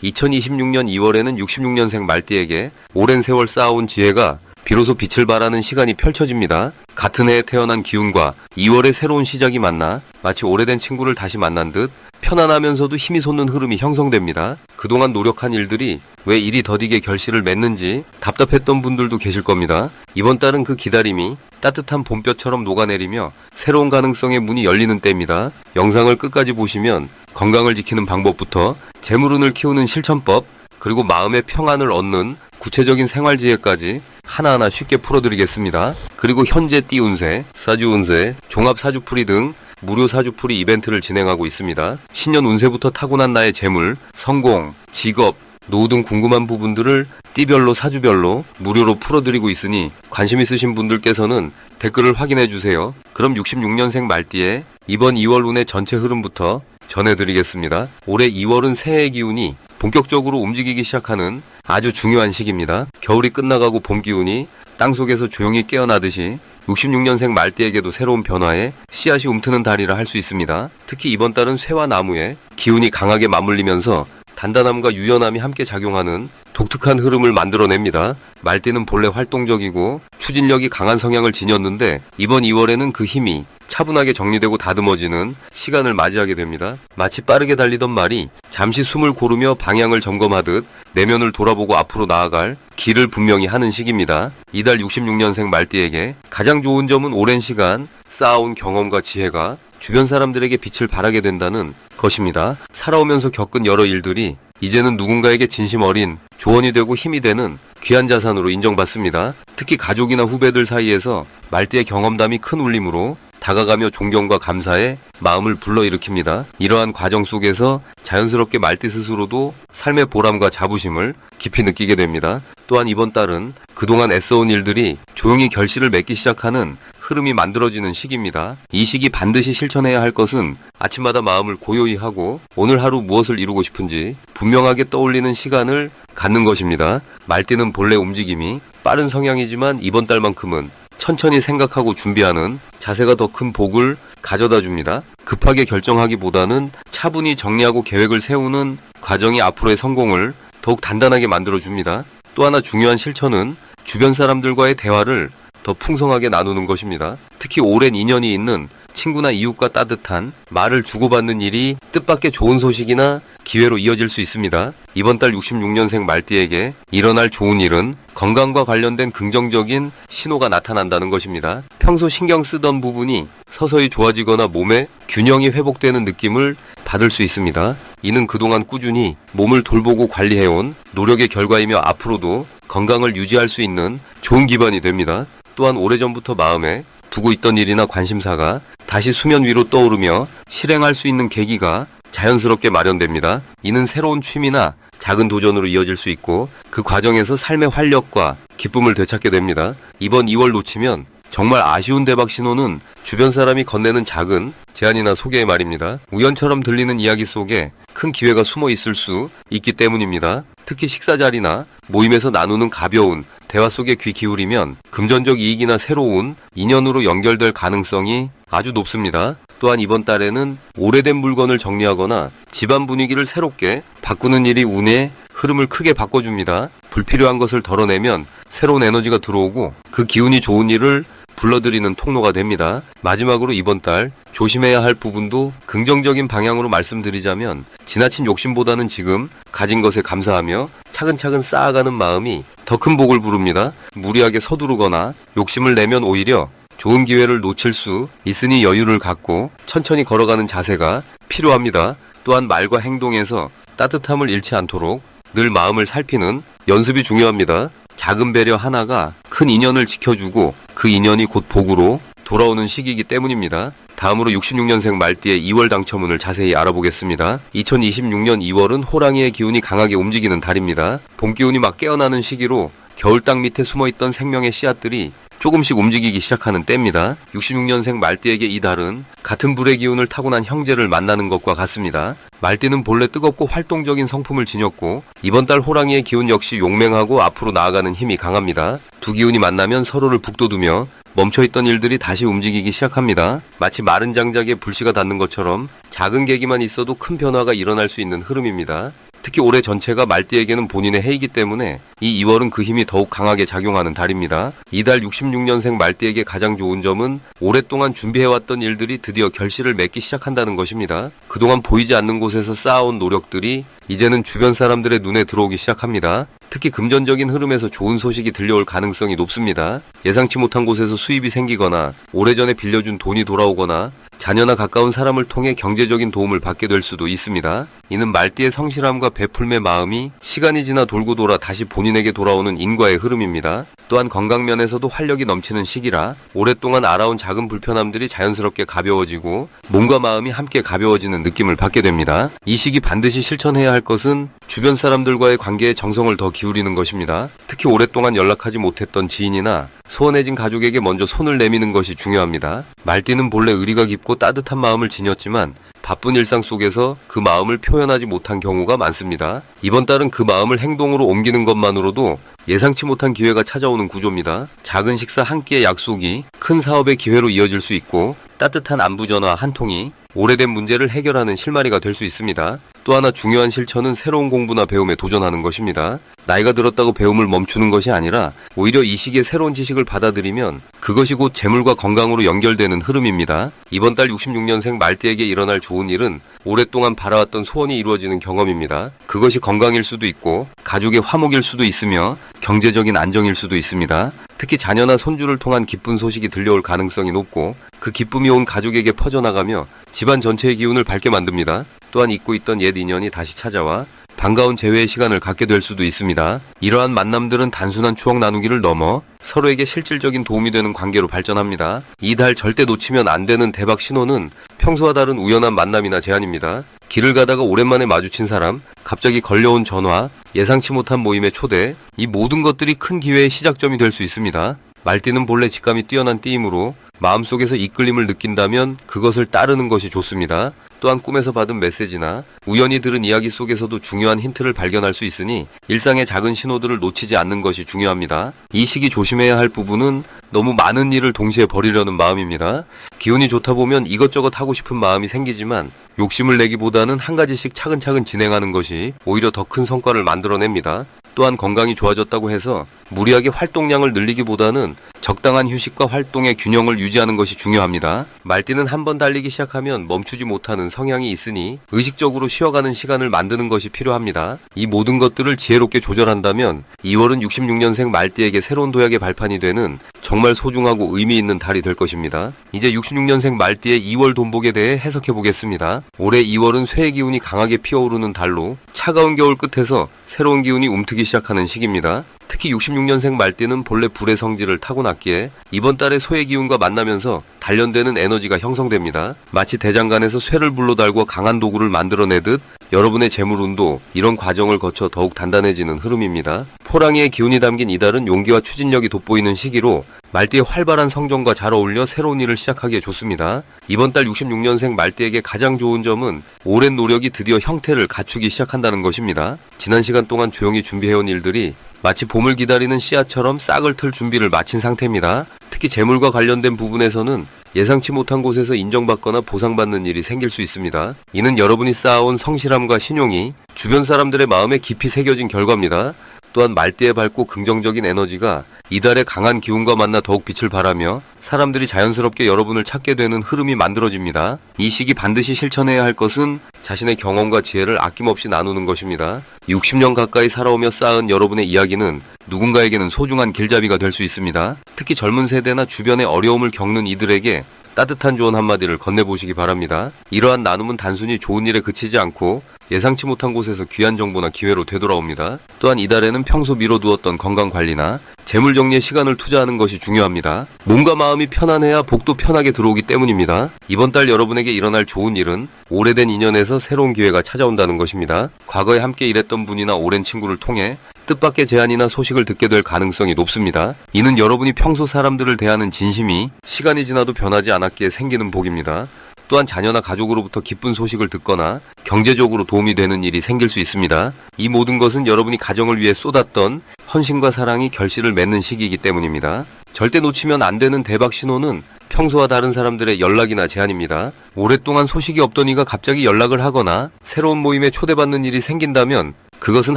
2026년 2월에는 66년생 말띠에게 오랜 세월 쌓아온 지혜가 비로소 빛을 발하는 시간이 펼쳐집니다. 같은 해에 태어난 기운과 2월의 새로운 시작이 만나 마치 오래된 친구를 다시 만난 듯 편안하면서도 힘이 솟는 흐름이 형성됩니다. 그동안 노력한 일들이 왜 이리 더디게 결실을 맺는지 답답했던 분들도 계실 겁니다. 이번 달은 그 기다림이 따뜻한 봄볕처럼 녹아내리며 새로운 가능성의 문이 열리는 때입니다. 영상을 끝까지 보시면 건강을 지키는 방법부터 재물운을 키우는 실천법, 그리고 마음의 평안을 얻는 구체적인 생활지혜까지 하나하나 쉽게 풀어드리겠습니다. 그리고 현재 띠운세, 사주운세, 종합사주풀이 등 무료 사주풀이 이벤트를 진행하고 있습니다. 신년 운세부터 타고난 나의 재물, 성공, 직업, 노후 등 궁금한 부분들을 띠별로 사주별로 무료로 풀어드리고 있으니 관심 있으신 분들께서는 댓글을 확인해주세요. 그럼 66년생 말띠의 이번 2월 운의 전체 흐름부터 전해드리겠습니다. 올해 2월은 새해 기운이 본격적으로 움직이기 시작하는 아주 중요한 시기입니다. 겨울이 끝나가고 봄 기운이 땅속에서 조용히 깨어나듯이 66년생 말띠에게도 새로운 변화에 씨앗이 움트는 달이라 할 수 있습니다. 특히 이번 달은 쇠와 나무에 기운이 강하게 맞물리면서 단단함과 유연함이 함께 작용하는 독특한 흐름을 만들어냅니다. 말띠는 본래 활동적이고 추진력이 강한 성향을 지녔는데 이번 2월에는 그 힘이 차분하게 정리되고 다듬어지는 시간을 맞이하게 됩니다. 마치 빠르게 달리던 말이 잠시 숨을 고르며 방향을 점검하듯 내면을 돌아보고 앞으로 나아갈 길을 분명히 하는 시기입니다. 이달 66년생 말띠에게 가장 좋은 점은 오랜 시간 쌓아온 경험과 지혜가 주변 사람들에게 빛을 발하게 된다는 것입니다. 살아오면서 겪은 여러 일들이 이제는 누군가에게 진심 어린 조언이 되고 힘이 되는 귀한 자산으로 인정받습니다. 특히 가족이나 후배들 사이에서 말띠의 경험담이 큰 울림으로 다가가며 존경과 감사의 마음을 불러일으킵니다. 이러한 과정 속에서 자연스럽게 말띠 스스로도 삶의 보람과 자부심을 깊이 느끼게 됩니다. 또한 이번 달은 그동안 애써온 일들이 조용히 결실을 맺기 시작하는 흐름이 만들어지는 시기입니다. 이 시기 반드시 실천해야 할 것은 아침마다 마음을 고요히 하고 오늘 하루 무엇을 이루고 싶은지 분명하게 떠올리는 시간을 갖는 것입니다. 말띠는 본래 움직임이 빠른 성향이지만 이번 달만큼은 천천히 생각하고 준비하는 자세가 더 큰 복을 가져다 줍니다. 급하게 결정하기보다는 차분히 정리하고 계획을 세우는 과정이 앞으로의 성공을 더욱 단단하게 만들어 줍니다. 또 하나 중요한 실천은 주변 사람들과의 대화를 더 풍성하게 나누는 것입니다. 특히 오랜 인연이 있는 친구나 이웃과 따뜻한 말을 주고받는 일이 뜻밖의 좋은 소식이나 기회로 이어질 수 있습니다. 이번 달 66년생 말띠에게 일어날 좋은 일은 건강과 관련된 긍정적인 신호가 나타난다는 것입니다. 평소 신경 쓰던 부분이 서서히 좋아지거나 몸의 균형이 회복되는 느낌을 받을 수 있습니다. 이는 그동안 꾸준히 몸을 돌보고 관리해온 노력의 결과이며 앞으로도 건강을 유지할 수 있는 좋은 기반이 됩니다. 또한 오래전부터 마음에 두고 있던 일이나 관심사가 다시 수면 위로 떠오르며 실행할 수 있는 계기가 자연스럽게 마련됩니다. 이는 새로운 취미나 작은 도전으로 이어질 수 있고 그 과정에서 삶의 활력과 기쁨을 되찾게 됩니다. 이번 2월 놓치면 정말 아쉬운 대박 신호는 주변 사람이 건네는 작은 제안이나 소개의 말입니다. 우연처럼 들리는 이야기 속에 큰 기회가 숨어 있을 수 있기 때문입니다. 특히 식사 자리나 모임에서 나누는 가벼운 대화 속에 귀 기울이면 금전적 이익이나 새로운 인연으로 연결될 가능성이 아주 높습니다. 또한 이번 달에는 오래된 물건을 정리하거나 집안 분위기를 새롭게 바꾸는 일이 운의 흐름을 크게 바꿔줍니다. 불필요한 것을 덜어내면 새로운 에너지가 들어오고 그 기운이 좋은 일을 불러들이는 통로가 됩니다. 마지막으로 이번 달 조심해야 할 부분도 긍정적인 방향으로 말씀드리자면 지나친 욕심보다는 지금 가진 것에 감사하며 차근차근 쌓아가는 마음이 더 큰 복을 부릅니다. 무리하게 서두르거나 욕심을 내면 오히려 좋은 기회를 놓칠 수 있으니 여유를 갖고 천천히 걸어가는 자세가 필요합니다. 또한 말과 행동에서 따뜻함을 잃지 않도록 늘 마음을 살피는 연습이 중요합니다. 작은 배려 하나가 큰 인연을 지켜주고 그 인연이 곧 복으로 돌아오는 시기이기 때문입니다. 다음으로 66년생 말띠의 2월 당첨운을 자세히 알아보겠습니다. 2026년 2월은 호랑이의 기운이 강하게 움직이는 달입니다. 봄 기운이 막 깨어나는 시기로 겨울 땅 밑에 숨어있던 생명의 씨앗들이 조금씩 움직이기 시작하는 때입니다. 66년생 말띠에게 이 달은 같은 불의 기운을 타고난 형제를 만나는 것과 같습니다. 말띠는 본래 뜨겁고 활동적인 성품을 지녔고 이번 달 호랑이의 기운 역시 용맹하고 앞으로 나아가는 힘이 강합니다. 두 기운이 만나면 서로를 북돋우며 멈춰있던 일들이 다시 움직이기 시작합니다. 마치 마른 장작에 불씨가 닿는 것처럼 작은 계기만 있어도 큰 변화가 일어날 수 있는 흐름입니다. 특히 올해 전체가 말띠에게는 본인의 해이기 때문에 이 2월은 그 힘이 더욱 강하게 작용하는 달입니다. 이달 66년생 말띠에게 가장 좋은 점은 오랫동안 준비해왔던 일들이 드디어 결실을 맺기 시작한다는 것입니다. 그동안 보이지 않는 곳에서 쌓아온 노력들이 이제는 주변 사람들의 눈에 들어오기 시작합니다. 특히 금전적인 흐름에서 좋은 소식이 들려올 가능성이 높습니다. 예상치 못한 곳에서 수입이 생기거나 오래전에 빌려준 돈이 돌아오거나 자녀나 가까운 사람을 통해 경제적인 도움을 받게 될 수도 있습니다. 이는 말띠의 성실함과 베풀매 마음이 시간이 지나 돌고 돌아 다시 본인에게 돌아오는 인과의 흐름입니다. 또한 건강면에서도 활력이 넘치는 시기라 오랫동안 알아온 작은 불편함들이 자연스럽게 가벼워지고 몸과 마음이 함께 가벼워지는 느낌을 받게 됩니다. 이 시기 반드시 실천해야 할 것은 주변 사람들과의 관계에 정성을 더 기울이는 것입니다. 특히 오랫동안 연락하지 못했던 지인이나 소원해진 가족에게 먼저 손을 내미는 것이 중요합니다. 말띠는 본래 의리가 깊고 따뜻한 마음을 지녔지만 바쁜 일상 속에서 그 마음을 표현하지 못한 경우가 많습니다. 이번 달은 그 마음을 행동으로 옮기는 것만으로도 예상치 못한 기회가 찾아오는 구조입니다. 작은 식사 한 끼의 약속이 큰 사업의 기회로 이어질 수 있고 따뜻한 안부 전화 한 통이 오래된 문제를 해결하는 실마리가 될 수 있습니다. 또 하나 중요한 실천은 새로운 공부나 배움에 도전하는 것입니다. 나이가 들었다고 배움을 멈추는 것이 아니라 오히려 이 시기에 새로운 지식을 받아들이면 그것이 곧 재물과 건강으로 연결되는 흐름입니다. 이번 달 66년생 말띠에게 일어날 좋은 일은 오랫동안 바라왔던 소원이 이루어지는 경험입니다. 그것이 건강일 수도 있고 가족의 화목일 수도 있으며 경제적인 안정일 수도 있습니다. 특히 자녀나 손주를 통한 기쁜 소식이 들려올 가능성이 높고 그 기쁨이 온 가족에게 퍼져나가며 집안 전체의 기운을 밝게 만듭니다. 또한 잊고 있던 옛 인연이 다시 찾아와 반가운 재회의 시간을 갖게 될 수도 있습니다. 이러한 만남들은 단순한 추억 나누기를 넘어 서로에게 실질적인 도움이 되는 관계로 발전합니다. 이 달 절대 놓치면 안 되는 대박 신호는 평소와 다른 우연한 만남이나 제안입니다. 길을 가다가 오랜만에 마주친 사람, 갑자기 걸려온 전화, 예상치 못한 모임의 초대, 이 모든 것들이 큰 기회의 시작점이 될 수 있습니다. 말띠는 본래 직감이 뛰어난 띠이므로 마음속에서 이끌림을 느낀다면 그것을 따르는 것이 좋습니다. 또한 꿈에서 받은 메시지나 우연히 들은 이야기 속에서도 중요한 힌트를 발견할 수 있으니 일상의 작은 신호들을 놓치지 않는 것이 중요합니다. 이 시기 조심해야 할 부분은 너무 많은 일을 동시에 벌이려는 마음입니다. 기운이 좋다 보면 이것저것 하고 싶은 마음이 생기지만 욕심을 내기보다는 한 가지씩 차근차근 진행하는 것이 오히려 더 큰 성과를 만들어냅니다. 또한 건강이 좋아졌다고 해서 무리하게 활동량을 늘리기보다는 적당한 휴식과 활동의 균형을 유지하는 것이 중요합니다. 말띠는 한번 달리기 시작하면 멈추지 못하는 성향이 있으니 의식적으로 쉬어가는 시간을 만드는 것이 필요합니다. 이 모든 것들을 지혜롭게 조절한다면 2월은 66년생 말띠에게 새로운 도약의 발판이 되는 정말 소중하고 의미 있는 달이 될 것입니다. 이제 66년생 말띠의 2월 돈복에 대해 해석해 보겠습니다. 올해 2월은 쇠의 기운이 강하게 피어오르는 달로 차가운 겨울 끝에서 새로운 기운이 움트기 시작하는 시기입니다. 특히 66년생 말띠는 본래 불의 성질을 타고났기에 이번 달에 소의 기운과 만나면서 단련되는 에너지가 형성됩니다. 마치 대장간에서 쇠를 불로 달고 강한 도구를 만들어내듯 여러분의 재물운도 이런 과정을 거쳐 더욱 단단해지는 흐름입니다. 호랑이의 기운이 담긴 이달은 용기와 추진력이 돋보이는 시기로 말띠의 활발한 성정과 잘 어울려 새로운 일을 시작하기에 좋습니다. 이번 달 66년생 말띠에게 가장 좋은 점은 오랜 노력이 드디어 형태를 갖추기 시작한다는 것입니다. 지난 시간 동안 조용히 준비해온 일들이 마치 봄을 기다리는 씨앗처럼 싹을 틀 준비를 마친 상태입니다. 특히 재물과 관련된 부분에서는 예상치 못한 곳에서 인정받거나 보상받는 일이 생길 수 있습니다. 이는 여러분이 쌓아온 성실함과 신용이 주변 사람들의 마음에 깊이 새겨진 결과입니다. 또한 말띠의 밝고 긍정적인 에너지가 이달의 강한 기운과 만나 더욱 빛을 발하며 사람들이 자연스럽게 여러분을 찾게 되는 흐름이 만들어집니다. 이 시기 반드시 실천해야 할 것은 자신의 경험과 지혜를 아낌없이 나누는 것입니다. 60년 가까이 살아오며 쌓은 여러분의 이야기는 누군가에게는 소중한 길잡이가 될 수 있습니다. 특히 젊은 세대나 주변에 어려움을 겪는 이들에게 따뜻한 조언 한마디를 건네보시기 바랍니다. 이러한 나눔은 단순히 좋은 일에 그치지 않고 예상치 못한 곳에서 귀한 정보나 기회로 되돌아옵니다. 또한 이달에는 평소 미뤄두었던 건강관리나 재물정리에 시간을 투자하는 것이 중요합니다. 몸과 마음이 편안해야 복도 편하게 들어오기 때문입니다. 이번 달 여러분에게 일어날 좋은 일은 오래된 인연에서 새로운 기회가 찾아온다는 것입니다. 과거에 함께 일했던 분이나 오랜 친구를 통해 뜻밖의 제안이나 소식을 듣게 될 가능성이 높습니다. 이는 여러분이 평소 사람들을 대하는 진심이 시간이 지나도 변하지 않았기에 생기는 복입니다. 또한 자녀나 가족으로부터 기쁜 소식을 듣거나 경제적으로 도움이 되는 일이 생길 수 있습니다. 이 모든 것은 여러분이 가정을 위해 쏟았던 헌신과 사랑이 결실을 맺는 시기이기 때문입니다. 절대 놓치면 안 되는 대박 신호는 평소와 다른 사람들의 연락이나 제안입니다. 오랫동안 소식이 없던 이가 갑자기 연락을 하거나 새로운 모임에 초대받는 일이 생긴다면 그것은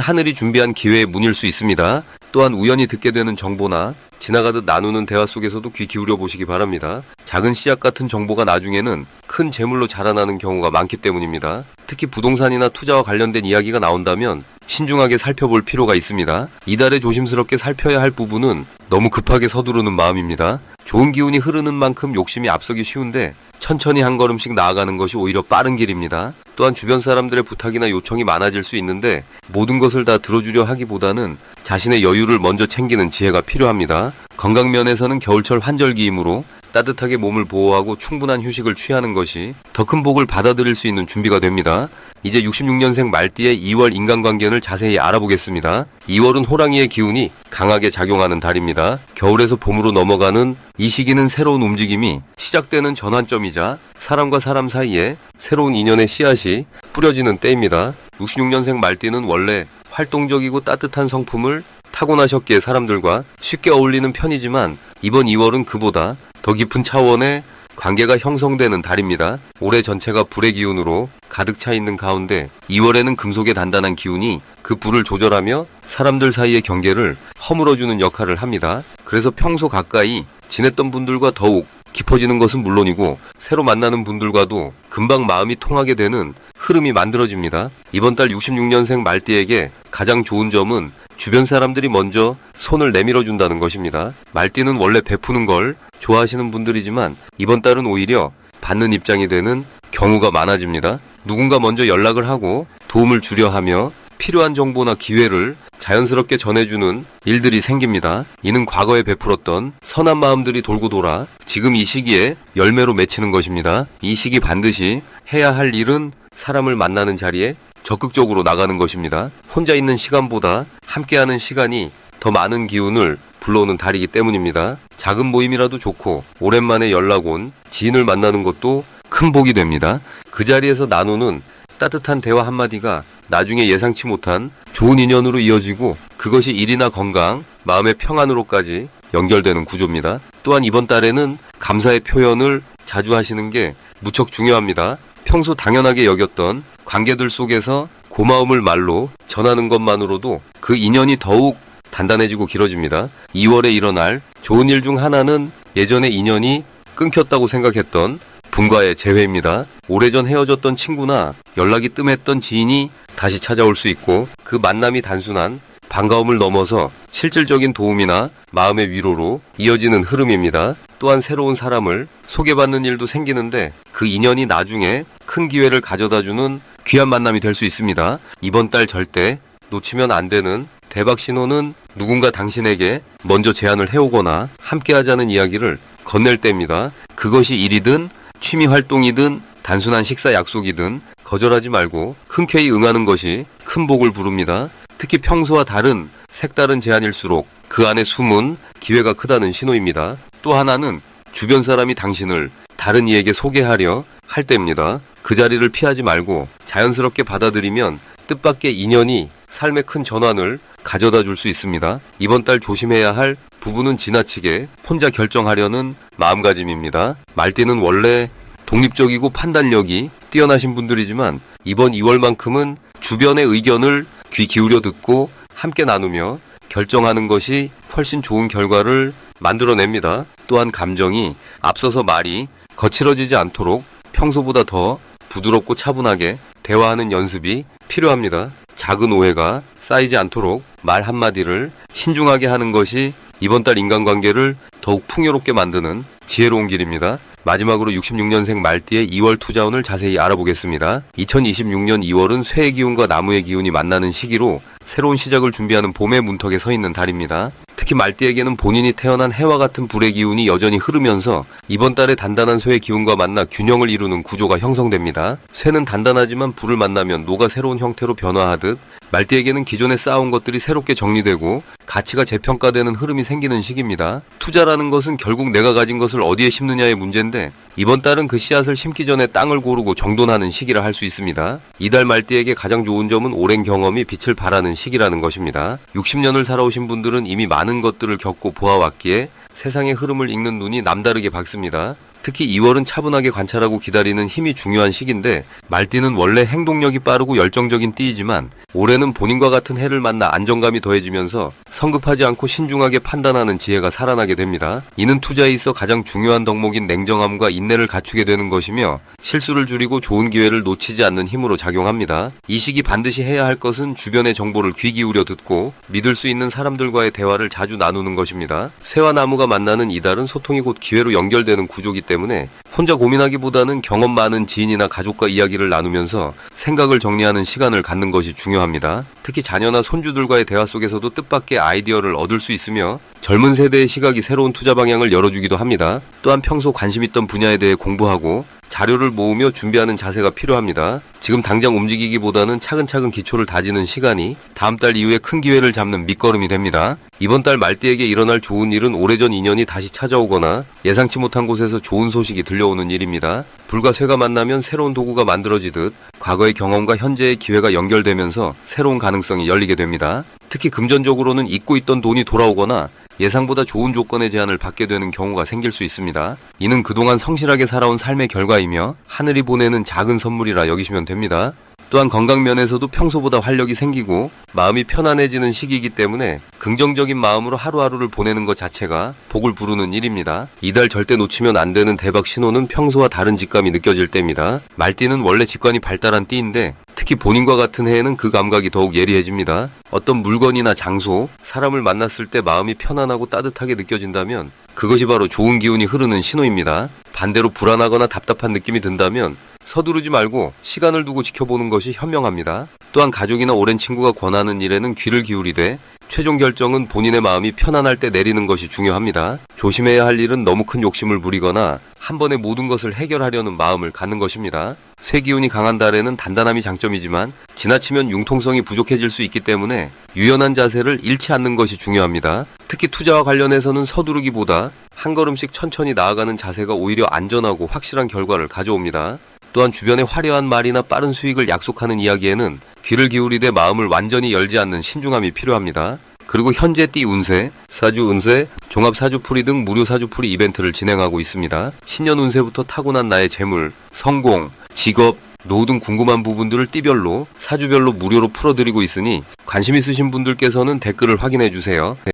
하늘이 준비한 기회의 문일 수 있습니다. 또한 우연히 듣게 되는 정보나 지나가듯 나누는 대화 속에서도 귀 기울여 보시기 바랍니다. 작은 씨앗 같은 정보가 나중에는 큰 재물로 자라나는 경우가 많기 때문입니다. 특히 부동산이나 투자와 관련된 이야기가 나온다면 신중하게 살펴볼 필요가 있습니다. 이달에 조심스럽게 살펴야 할 부분은 너무 급하게 서두르는 마음입니다. 좋은 기운이 흐르는 만큼 욕심이 앞서기 쉬운데 천천히 한 걸음씩 나아가는 것이 오히려 빠른 길입니다. 또한 주변 사람들의 부탁이나 요청이 많아질 수 있는데 모든 것을 다 들어주려 하기보다는 자신의 여유를 먼저 챙기는 지혜가 필요합니다. 건강면에서는 겨울철 환절기이므로 따뜻하게 몸을 보호하고 충분한 휴식을 취하는 것이 더 큰 복을 받아들일 수 있는 준비가 됩니다. 이제 66년생 말띠의 2월 인간관계를 자세히 알아보겠습니다. 2월은 호랑이의 기운이 강하게 작용하는 달입니다. 겨울에서 봄으로 넘어가는 이 시기는 새로운 움직임이 시작되는 전환점이자 사람과 사람 사이에 새로운 인연의 씨앗이 뿌려지는 때입니다. 66년생 말띠는 원래 활동적이고 따뜻한 성품을 타고나셨기에 사람들과 쉽게 어울리는 편이지만 이번 2월은 그보다 더 깊은 차원의 관계가 형성되는 달입니다. 올해 전체가 불의 기운으로 가득 차 있는 가운데 2월에는 금속의 단단한 기운이 그 불을 조절하며 사람들 사이의 경계를 허물어주는 역할을 합니다. 그래서 평소 가까이 지냈던 분들과 더욱 깊어지는 것은 물론이고 새로 만나는 분들과도 금방 마음이 통하게 되는 흐름이 만들어집니다. 이번 달 66년생 말띠에게 가장 좋은 점은 주변 사람들이 먼저 손을 내밀어 준다는 것입니다. 말띠는 원래 베푸는 걸 좋아하시는 분들이지만 이번 달은 오히려 받는 입장이 되는 경우가 많아집니다. 누군가 먼저 연락을 하고 도움을 주려 하며 필요한 정보나 기회를 자연스럽게 전해주는 일들이 생깁니다. 이는 과거에 베풀었던 선한 마음들이 돌고 돌아 지금 이 시기에 열매로 맺히는 것입니다. 이 시기 반드시 해야 할 일은 사람을 만나는 자리에 적극적으로 나가는 것입니다. 혼자 있는 시간보다 함께하는 시간이 더 많은 기운을 불러오는 달이기 때문입니다. 작은 모임이라도 좋고 오랜만에 연락 온 지인을 만나는 것도 큰 복이 됩니다. 그 자리에서 나누는 따뜻한 대화 한마디가 나중에 예상치 못한 좋은 인연으로 이어지고 그것이 일이나 건강, 마음의 평안으로까지 연결되는 구조입니다. 또한 이번 달에는 감사의 표현을 자주 하시는 게 무척 중요합니다. 평소 당연하게 여겼던 관계들 속에서 고마움을 말로 전하는 것만으로도 그 인연이 더욱 단단해지고 길어집니다. 2월에 일어날 좋은 일 중 하나는 예전에 인연이 끊겼다고 생각했던 분과의 재회입니다. 오래전 헤어졌던 친구나 연락이 뜸했던 지인이 다시 찾아올 수 있고 그 만남이 단순한 반가움을 넘어서 실질적인 도움이나 마음의 위로로 이어지는 흐름입니다. 또한 새로운 사람을 소개받는 일도 생기는데 그 인연이 나중에 큰 기회를 가져다주는 귀한 만남이 될 수 있습니다. 이번 달 절대 놓치면 안 되는 대박 신호는 누군가 당신에게 먼저 제안을 해오거나 함께하자는 이야기를 건넬 때입니다. 그것이 일이든 취미 활동이든 단순한 식사 약속이든 거절하지 말고 흔쾌히 응하는 것이 큰 복을 부릅니다. 특히 평소와 다른 색다른 제안일수록 그 안에 숨은 기회가 크다는 신호입니다. 또 하나는 주변 사람이 당신을 다른 이에게 소개하려 할 때입니다. 그 자리를 피하지 말고 자연스럽게 받아들이면 뜻밖의 인연이 삶의 큰 전환을 가져다 줄 수 있습니다. 이번 달 조심해야 할 부분은 지나치게 혼자 결정하려는 마음가짐입니다. 말띠는 원래 독립적이고 판단력이 뛰어나신 분들이지만 이번 2월만큼은 주변의 의견을 귀 기울여 듣고 함께 나누며 결정하는 것이 훨씬 좋은 결과를 만들어냅니다. 또한 감정이 앞서서 말이 거칠어지지 않도록 평소보다 더 부드럽고 차분하게 대화하는 연습이 필요합니다. 작은 오해가 쌓이지 않도록 말 한마디를 신중하게 하는 것이 이번 달 인간관계를 더욱 풍요롭게 만드는 지혜로운 길입니다. 마지막으로 66년생 말띠의 2월 투자운을 자세히 알아보겠습니다. 2026년 2월은 쇠의 기운과 나무의 기운이 만나는 시기로 새로운 시작을 준비하는 봄의 문턱에 서 있는 달입니다. 특히 말띠에게는 본인이 태어난 해와 같은 불의 기운이 여전히 흐르면서 이번 달에 단단한 쇠의 기운과 만나 균형을 이루는 구조가 형성됩니다. 쇠는 단단하지만 불을 만나면 노가 새로운 형태로 변화하듯 말띠에게는 기존에 쌓아온 것들이 새롭게 정리되고 가치가 재평가되는 흐름이 생기는 시기입니다. 투자라는 것은 결국 내가 가진 것을 어디에 심느냐의 문제인데 이번 달은 그 씨앗을 심기 전에 땅을 고르고 정돈하는 시기라 할 수 있습니다. 이달 말띠에게 가장 좋은 점은 오랜 경험이 빛을 발하는 시기라는 것입니다. 60년을 살아오신 분들은 이미 많은 것들을 겪고 보아왔기에 세상의 흐름을 읽는 눈이 남다르게 밝습니다. 특히 2월은 차분하게 관찰하고 기다리는 힘이 중요한 시기인데, 말띠는 원래 행동력이 빠르고 열정적인 띠이지만 올해는 본인과 같은 해를 만나 안정감이 더해지면서 성급하지 않고 신중하게 판단하는 지혜가 살아나게 됩니다. 이는 투자에 있어 가장 중요한 덕목인 냉정함과 인내를 갖추게 되는 것이며, 실수를 줄이고 좋은 기회를 놓치지 않는 힘으로 작용합니다. 이 시기 반드시 해야 할 것은 주변의 정보를 귀 기울여 듣고 믿을 수 있는 사람들과의 대화를 자주 나누는 것입니다. 새와 나무가 만나는 이달은 소통이 곧 기회로 연결되는 구조이기 때문에 혼자 고민하기보다는 경험 많은 지인이나 가족과 이야기를 나누면서 생각을 정리하는 시간을 갖는 것이 중요합니다. 특히 자녀나 손주들과의 대화 속에서도 뜻밖의 아이디어를 얻을 수 있으며 젊은 세대의 시각이 새로운 투자 방향을 열어주기도 합니다. 또한 평소 관심 있던 분야에 대해 공부하고 자료를 모으며 준비하는 자세가 필요합니다. 지금 당장 움직이기보다는 차근차근 기초를 다지는 시간이 다음 달 이후에 큰 기회를 잡는 밑거름이 됩니다. 이번 달 말띠에게 일어날 좋은 일은 오래전 인연이 다시 찾아오거나 예상치 못한 곳에서 좋은 소식이 들려오는 일입니다. 불과 쇠가 만나면 새로운 도구가 만들어지듯 과거의 경험과 현재의 기회가 연결되면서 새로운 가능성이 열리게 됩니다. 특히 금전적으로는 잊고 있던 돈이 돌아오거나 예상보다 좋은 조건의 제안을 받게 되는 경우가 생길 수 있습니다. 이는 그동안 성실하게 살아온 삶의 결과이며 하늘이 보내는 작은 선물이라 여기시면 됩니다. 또한 건강 면에서도 평소보다 활력이 생기고 마음이 편안해지는 시기이기 때문에 긍정적인 마음으로 하루하루를 보내는 것 자체가 복을 부르는 일입니다. 이달 절대 놓치면 안 되는 대박 신호는 평소와 다른 직감이 느껴질 때입니다. 말띠는 원래 직관이 발달한 띠인데 특히 본인과 같은 해에는 그 감각이 더욱 예리해집니다. 어떤 물건이나 장소, 사람을 만났을 때 마음이 편안하고 따뜻하게 느껴진다면 그것이 바로 좋은 기운이 흐르는 신호입니다. 반대로 불안하거나 답답한 느낌이 든다면 서두르지 말고 시간을 두고 지켜보는 것이 현명합니다. 또한 가족이나 오랜 친구가 권하는 일에는 귀를 기울이되 최종 결정은 본인의 마음이 편안할 때 내리는 것이 중요합니다. 조심해야 할 일은 너무 큰 욕심을 부리거나 한 번에 모든 것을 해결하려는 마음을 갖는 것입니다. 쇠 기운이 강한 달에는 단단함이 장점이지만 지나치면 융통성이 부족해질 수 있기 때문에 유연한 자세를 잃지 않는 것이 중요합니다. 특히 투자와 관련해서는 서두르기보다 한 걸음씩 천천히 나아가는 자세가 오히려 안전하고 확실한 결과를 가져옵니다. 또한 주변의 화려한 말이나 빠른 수익을 약속하는 이야기에는 귀를 기울이되 마음을 완전히 열지 않는 신중함이 필요합니다. 그리고 현재 띠 운세, 사주 운세, 종합 사주풀이 등 무료 사주풀이 이벤트를 진행하고 있습니다. 신년 운세부터 타고난 나의 재물, 성공, 직업, 노후 등 궁금한 부분들을 띠별로, 사주별로 무료로 풀어드리고 있으니 관심 있으신 분들께서는 댓글을 확인해 주세요.